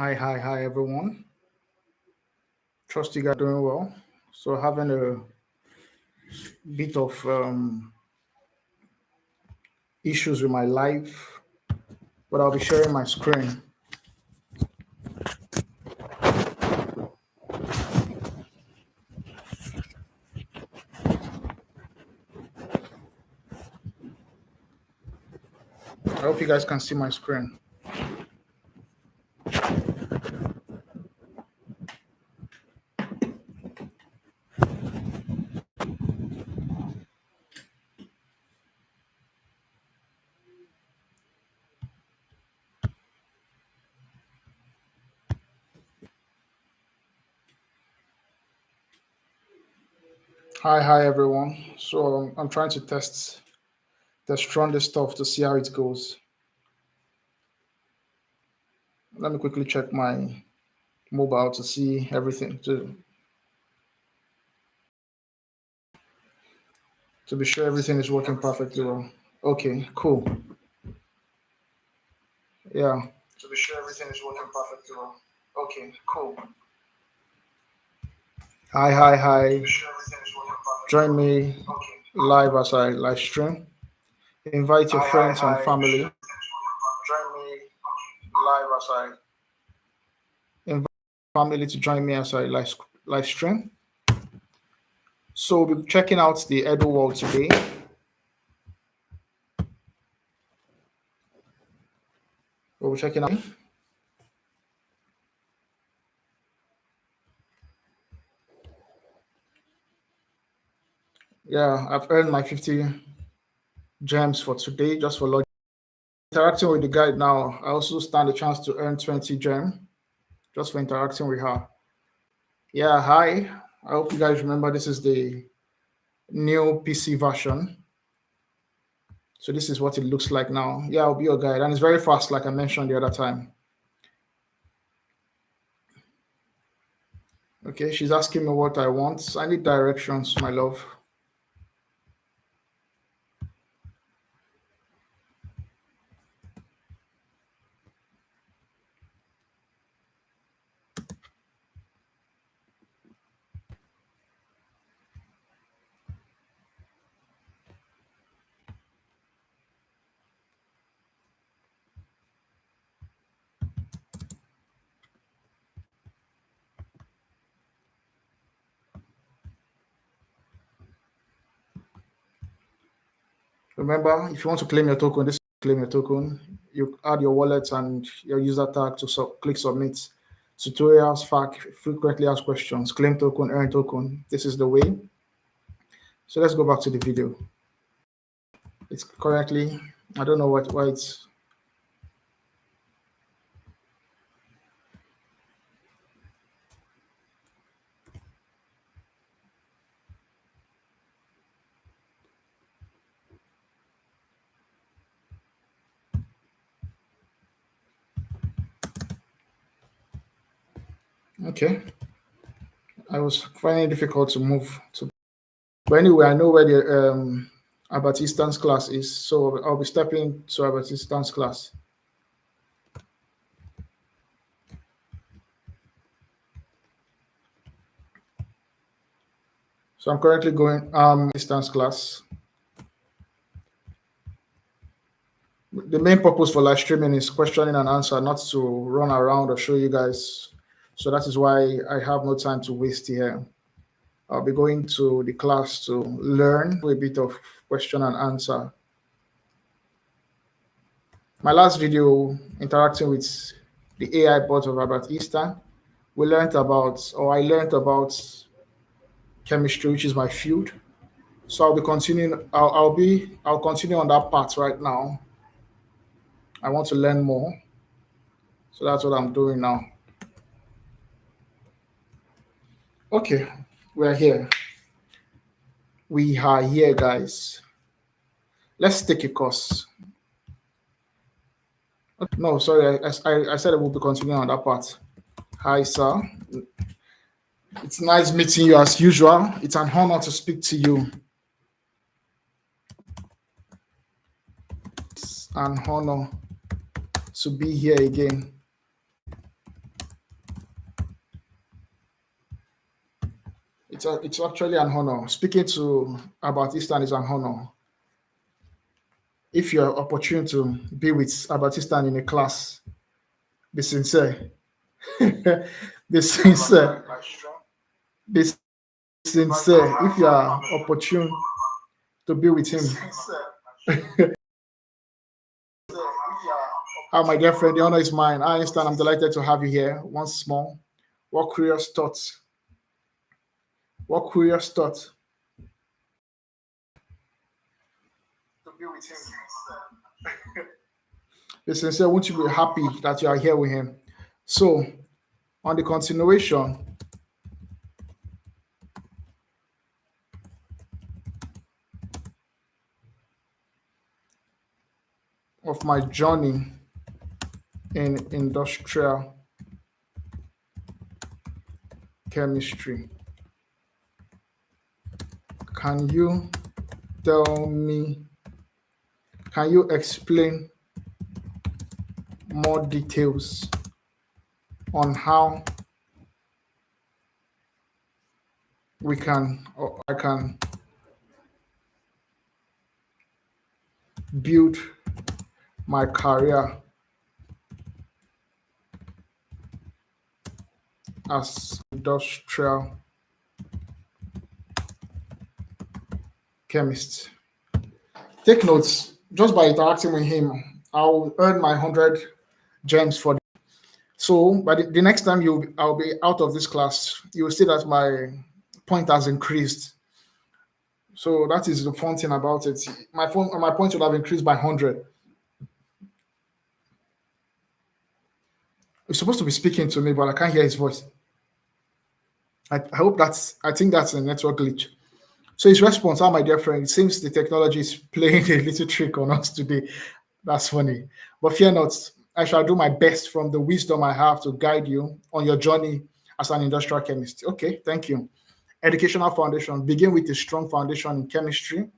Hi, everyone. Trust you guys are doing well. So, having a bit of issues with my life, but I'll be sharing my screen. I hope you guys can see my screen. Hi, everyone. So, I'm trying to run this stuff to see how it goes. Let me quickly check my mobile to see everything to be sure everything is working perfectly well. Okay, cool. Yeah. To be sure everything is working perfectly well. Okay, cool. Hi. Join me live as I live stream. Invite your friends and family. Join me live as I invite family to join me as I live stream. So we'll be checking out the Eduworld today. We'll be checking out. Yeah, I've earned my 50 gems for today just for interacting with the guide now. I also stand a chance to earn 20 gems just for interacting with her. Yeah, hi. I hope you guys remember this is the new PC version. So this is what it looks like now. Yeah, I'll be your guide. And it's very fast, like I mentioned the other time. Okay, she's asking me what I want. I need directions, my love. Remember, if you want to claim your token, this is claim your token. You add your wallet and your user tag to click submit. Tutorials, FAQ, frequently asked questions, claim token, earn token. This is the way. So let's go back to the video. It's currently, I don't know why it's. Okay. I was finding it difficult to move to. But anyway, I know where the Elviiiz class is. So I'll be stepping to Elviiiz class. So I'm currently going distance class. The main purpose for live streaming is questioning and answer, not to run around or show you guys. So that is why I have no time to waste here. I'll be going to the class to learn a bit of question and answer. My last video interacting with the AI bot of Ein-Stein, I learned about chemistry, which is my field. So I'll be continuing. I'll continue on that path right now. I want to learn more. So that's what I'm doing now. Okay, we're here. We are here, guys. Let's take a course. No, sorry, I said I will be continuing on that part. Hi, sir. It's nice meeting you as usual. It's an honor to speak to you. It's an honor to be here again. It's actually an honor. Speaking to about Eastern is an honor. If you're opportune to be with about Eastern in a class, be sincere. Be sincere. Be sincere. If you are opportune to be with him. My dear friend, the honor is mine. Ein-Stein, I'm delighted to have you here once more. What curious thoughts? What curious thoughts? To be with him. Be sincere, won't you be happy that you are here with him? So, on the continuation of my journey in industrial chemistry, can you explain more details on how I can build my career as industrial chemist? Take notes. Just by interacting with him, I'll earn my 100 gems for. So by the next time I'll be out of this class, you will see that my point has increased. So that is the fun thing about it. My point will have increased by 100. He's supposed to be speaking to me, but I can't hear his voice. I think that's a network glitch. So his response, my dear friend, it seems the technology is playing a little trick on us today. That's funny. But fear not, I shall do my best from the wisdom I have to guide you on your journey as an industrial chemist. Okay, thank you. Educational foundation. Begin with a strong foundation in chemistry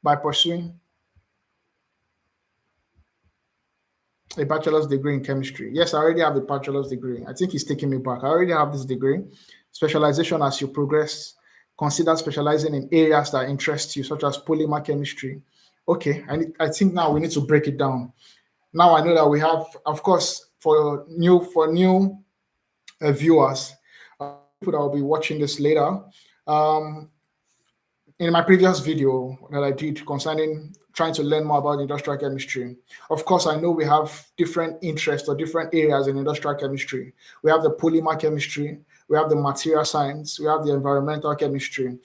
by pursuing a bachelor's degree in chemistry. Yes, I already have a bachelor's degree. I think he's taking me back. I already have this degree. Specialization as you progress. Consider specializing in areas that interest you, such as polymer chemistry. Okay, I think now we need to break it down. Now I know that we have, of course, for new viewers, people that will be watching this later. In my previous video that I did concerning trying to learn more about industrial chemistry, of course, I know we have different interests or different areas in industrial chemistry. We have the polymer chemistry, we have the material science, we have the environmental chemistry.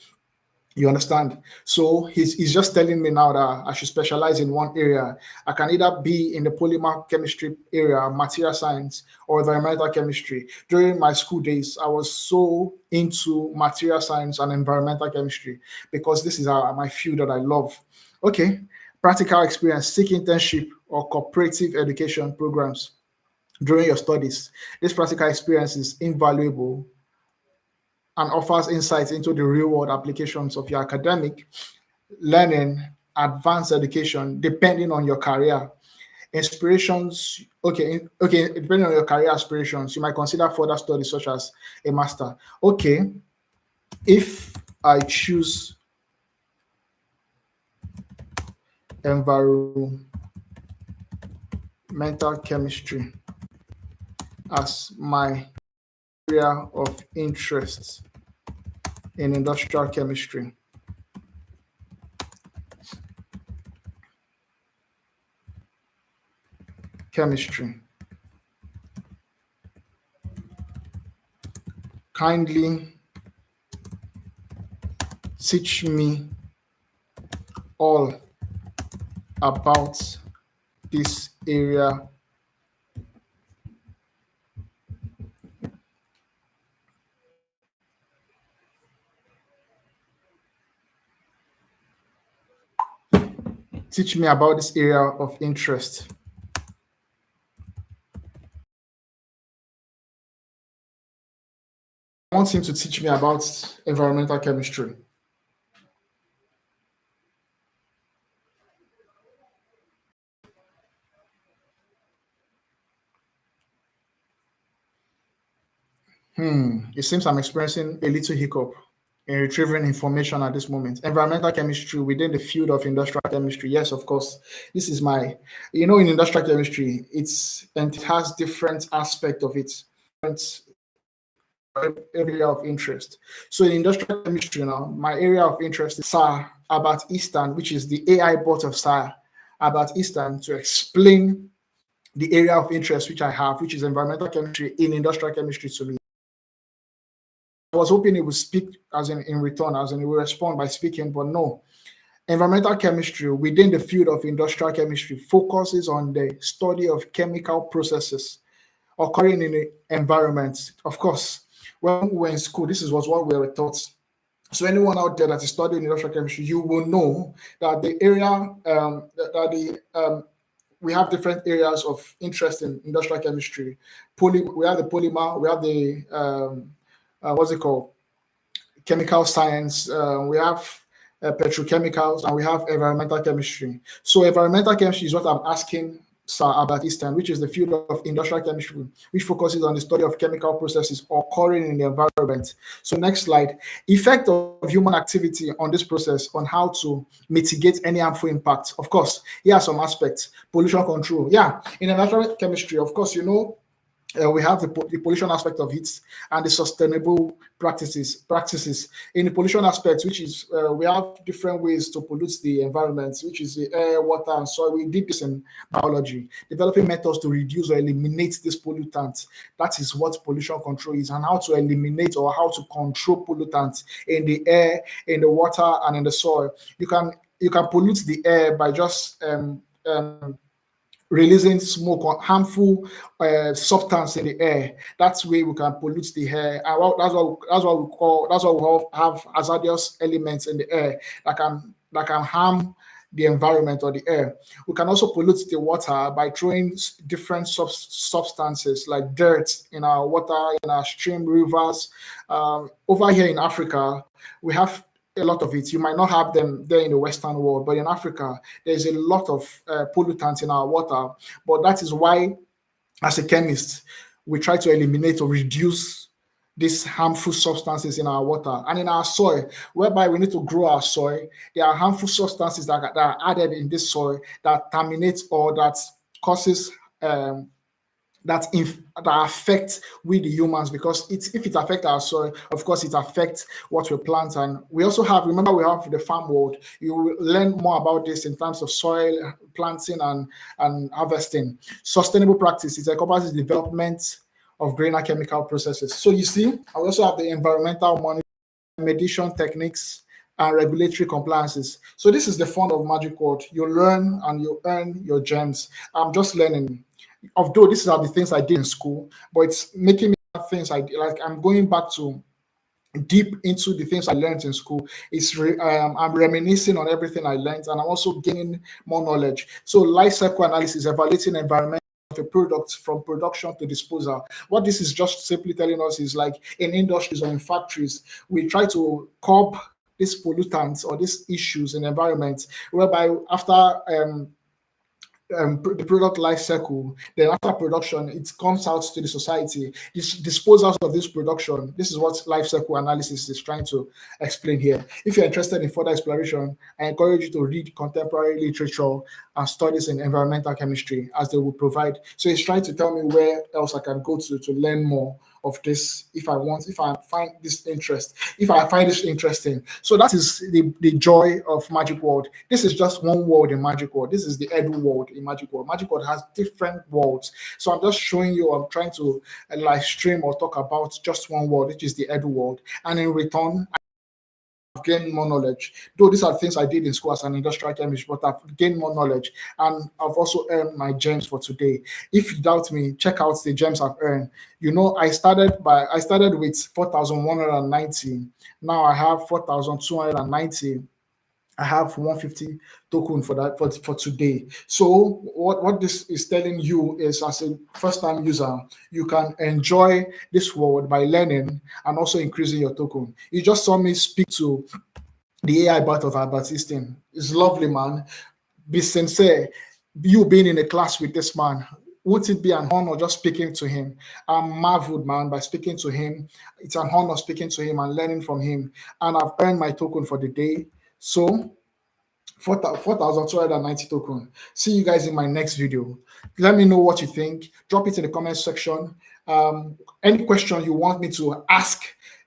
You understand? So he's just telling me now that I should specialize in one area. I can either be in the polymer chemistry area, material science, or environmental chemistry. During my school days, I was so into material science and environmental chemistry because this is my field that I love. Okay, practical experience, seek internship or cooperative education programs during your studies. This practical experience is invaluable and offers insights into the real-world applications of your academic learning, advanced education, depending on your career. Inspirations, okay, depending on your career aspirations, you might consider further studies such as a master. Okay, if I choose environmental chemistry as my area of interest in industrial chemistry, kindly teach me all about this area teach me about this area of interest. I want him to teach me about environmental chemistry. It seems I'm experiencing a little hiccup in retrieving information at this moment. Environmental chemistry within the field of industrial chemistry. Yes, of course. This is my, in industrial chemistry, it has different aspect of it, different area of interest. So in industrial chemistry now, my area of interest is SAR about Eastern, which is the AI bot of SAR about Eastern to explain the area of interest which I have, which is environmental chemistry in industrial chemistry to me. I was hoping it would speak as in return, as in it will respond by speaking, but no. Environmental chemistry within the field of industrial chemistry focuses on the study of chemical processes occurring in the environment. Of course, when we were in school, this is what we were taught. So anyone out there that is studying industrial chemistry, you will know that the area we have different areas of interest in industrial chemistry. We have the polymer, we have the what's it called? Chemical science. We have petrochemicals, and we have environmental chemistry. So environmental chemistry is what I'm asking Sir about Eastern, which is the field of industrial chemistry, which focuses on the study of chemical processes occurring in the environment. So next slide. Effect of human activity on this process, on how to mitigate any harmful impact. Of course, here are some aspects. Pollution control. Yeah, in industrial chemistry, of course, we have the pollution aspect of it and the sustainable practices. In the pollution aspect, which is we have different ways to pollute the environment, which is the air, water, and soil. We did this in biology, developing methods to reduce or eliminate these pollutants. That is what pollution control is, and how to eliminate or how to control pollutants in the air, in the water, and in the soil. You can pollute the air by just releasing smoke or harmful substance in the air. That's where we can pollute the air. And that's what we have hazardous elements in the air that can harm the environment or the air. We can also pollute the water by throwing different substances like dirt in our water, in our stream, rivers. Over here in Africa, we have a lot of it. You might not have them there in the Western world, but in Africa, there's a lot of pollutants in our water. But that is why, as a chemist, we try to eliminate or reduce these harmful substances in our water and in our soil, whereby we need to grow our soil. There are harmful substances that are added in this soil that terminate or that causes that affect we the humans, because if it affects our soil, of course it affects what we plant. And we also have, remember, we have the farm world. You will learn more about this in terms of soil planting and harvesting. Sustainable practices encompasses development of greener chemical processes. So you see, I also have the environmental monitoring, mediation techniques, and regulatory compliances. So this is the fun of MusicWorld. You learn and you earn your gems. I'm just learning. Although these are the things I did in school, but it's making me things I like. I'm going back to deep into the things I learned in school. I'm reminiscing on everything I learned, and I'm also gaining more knowledge. So life cycle analysis, evaluating environment of a product from production to disposal. What this is just simply telling us is, like, in industries or in factories, we try to curb these pollutants or these issues in the environment, whereby after the product life cycle, then after production, it comes out to the society. This disposals of this production. This is what life cycle analysis is trying to explain here. If you're interested in further exploration, I encourage you to read contemporary literature and studies in environmental chemistry, as they will provide. So it's trying to tell me where else I can go to learn more of this if I find this interesting. So that is the joy of MusicWorld. This is just one world in MusicWorld. This is the Eduworld in MusicWorld. MusicWorld has different worlds. So I'm just showing you, I'm trying to live stream or talk about just one world, which is the Eduworld. And in return, I've gained more knowledge. Though these are things I did in school as an industrial chemist, but I've gained more knowledge, and I've also earned my gems for today. If you doubt me, check out the gems I've earned. I started with 4,190. Now I have 4,290. I have 150 token for that for today. So what this is telling you is, as a first-time user, you can enjoy this world by learning and also increasing your token. You just saw me speak to the AI bot of Albertine. It's lovely, man. Be sincere. You being in a class with this man, would it be an honor just speaking to him? I'm marveled, man, by speaking to him. It's an honor speaking to him and learning from him. And I've earned my token for the day. So 4,290 token. See you guys in my next video. Let me know what you think. Drop it in the comment section. Any question you want me to ask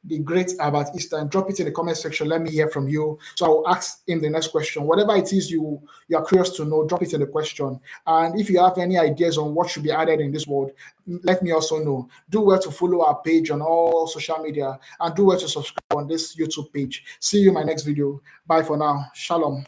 the great about Eastern, drop it in the comment section. Let me hear from you. So I'll ask him the next question. Whatever it is you are curious to know, drop it in the question. And if you have any ideas on what should be added in this world, let me also know. Do well to follow our page on all social media and do well to subscribe on this YouTube page. See you in my next video. Bye for now. Shalom.